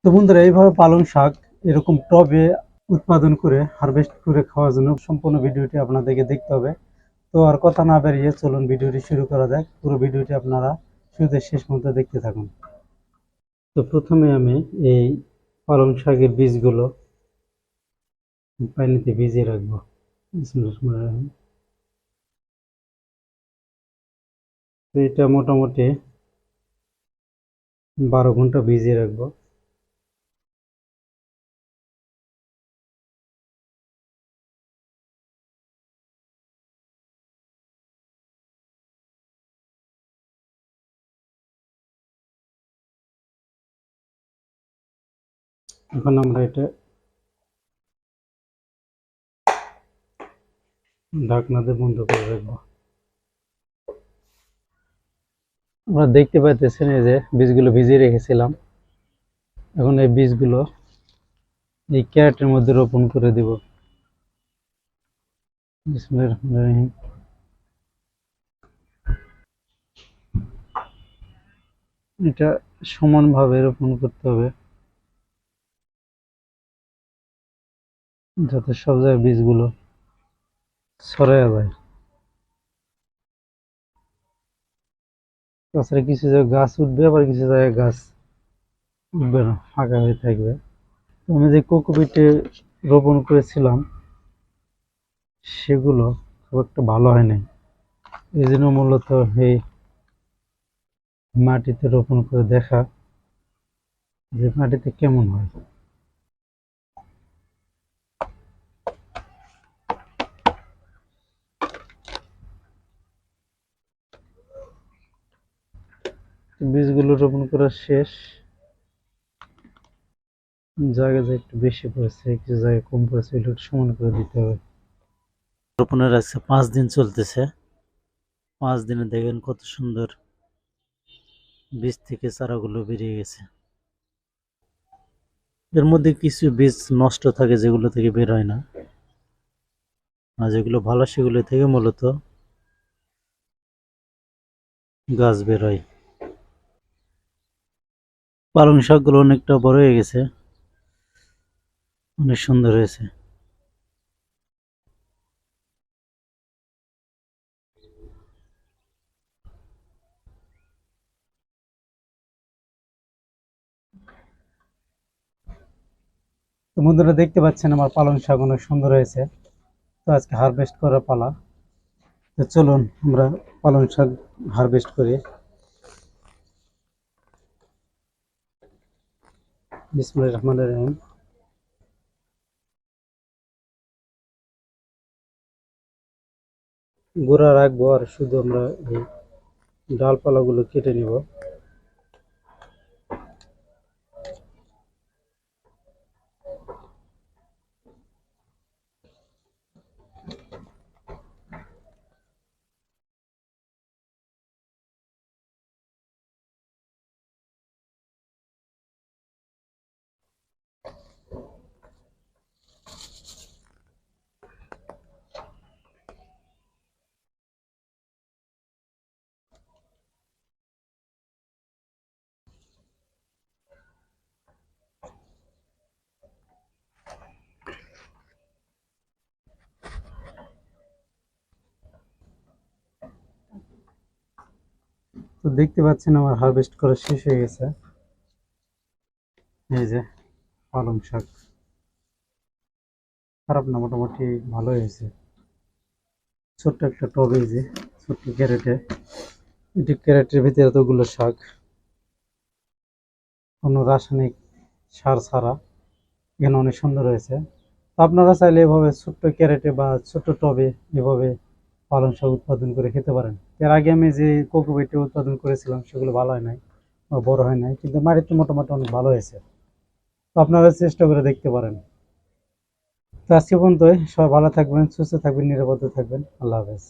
তো বন্ধুরা, এইভাবে পালং শাক এরকম টবে উৎপাদন করে হারভেস্ট করে খাওয়ার জন্য সম্পূর্ণ ভিডিওটি আপনাদেরকে দেখতে হবে। তো আর কথা না বেরিয়ে চলুন ভিডিওটি শুরু করা যাক। পুরো ভিডিওটি আপনারা শুরু থেকে শেষ পর্যন্ত দেখতে থাকুন। তো প্রথমে আমি এই পালং শাকের বীজগুলো পানিতে ভিজিয়ে রাখবো। তো এটা মোটামুটি 12 ঘন্টা ভিজিয়ে রাখবো। এখন আমরা এটা ঢাকনা দিয়ে বন্ধ করে রাখবো। আপনারা দেখতে পাইতেছেন এই যে বীজগুলো ভিজিয়ে রেখেছিলাম। এখন এই বীজগুলো এই ক্যারেটের মধ্যে রোপণ করে দিব। বিসমিল্লাহির রহমানির রহিম। এটা সমানভাবে রোপণ করতে হবে যাতে সব জায়গায় বীজগুলো ছড়ায় যায়। তাছাড়া কিছু জায়গায় গাছ উঠবে, আবার কিছু জায়গায় গাছ উঠবে না, ফাঁকা হয়ে থাকবে। আমি যে কোকোপিটে রোপণ করেছিলাম সেগুলো খুব একটা ভালো হয় নাই। এই জন্য মূলত এই মাটিতে রোপণ করে দেখা যে মাটিতে কেমন হয়। বীজগুলো রোপণ করা শেষ। জায়গা যে একটু বেশি পড়েছে, কিছু জায়গায় কম পড়েছে, এগুলো একটু সমান করে দিতে হবে। রোপণের আজকে 5 দিন চলতেছে। 5 দিনে দেখেন কত সুন্দর বীজ থেকে চারাগুলো বেরিয়ে গেছে। এর মধ্যে কিছু বীজ নষ্ট থাকে যেগুলো থেকে বের হয় না, আর যেগুলো ভালো সেগুলো থেকে মূলত গাছ বের হয়। পালং শাকগুলো অনেকটা বড় হয়ে গেছে, অনেক সুন্দর হয়েছে। তো বন্ধুরা দেখতে পাচ্ছেন আমার পালং শাক অনেক সুন্দর হয়েছে। তো আজকে হারভেস্ট করার পালা। তো চলুন আমরা পালং শাক হারভেস্ট করি। বিসমিল্লাহির রহমানির রহিম। গোড়া রাখবো আর শুধু আমরা এই ডালপালাগুলো কেটে নিব। তো দেখতে পাচ্ছেন আমার হারভেস্ট করা শেষ হয়ে গেছে। এই যে পালং শাক, খারাপ না, মোটামুটি ভালো হয়েছে। ছোট্ট একটা টবে, এই যে ছোট্ট ক্যারেটে, এটি ক্যারেটের ভিতরে এতগুলো শাক, কোনো রাসায়নিক সার ছাড়া। এখানে অনেক সুন্দর হয়েছে। তো আপনারা চাইলে এভাবে ছোট্ট ক্যারেটে বা ছোট্ট টবে এভাবে পালং শাক উৎপাদন করে খেতে পারেন। এর আগে আমি যে কোকোপিটে উৎপাদন করেছিলাম সেগুলো ভালো হয় নাই বা বড় হয় নাই, কিন্তু মাটিতে মোটামুটি অনেক ভালো হয়েছে। তো আপনারা চেষ্টা করে দেখতে পারেন। তো আজকে পর্যন্তই। সবাই ভালো থাকবেন, সুস্থ থাকবেন, নিরাপদে থাকবেন। আল্লাহ হাফেজ।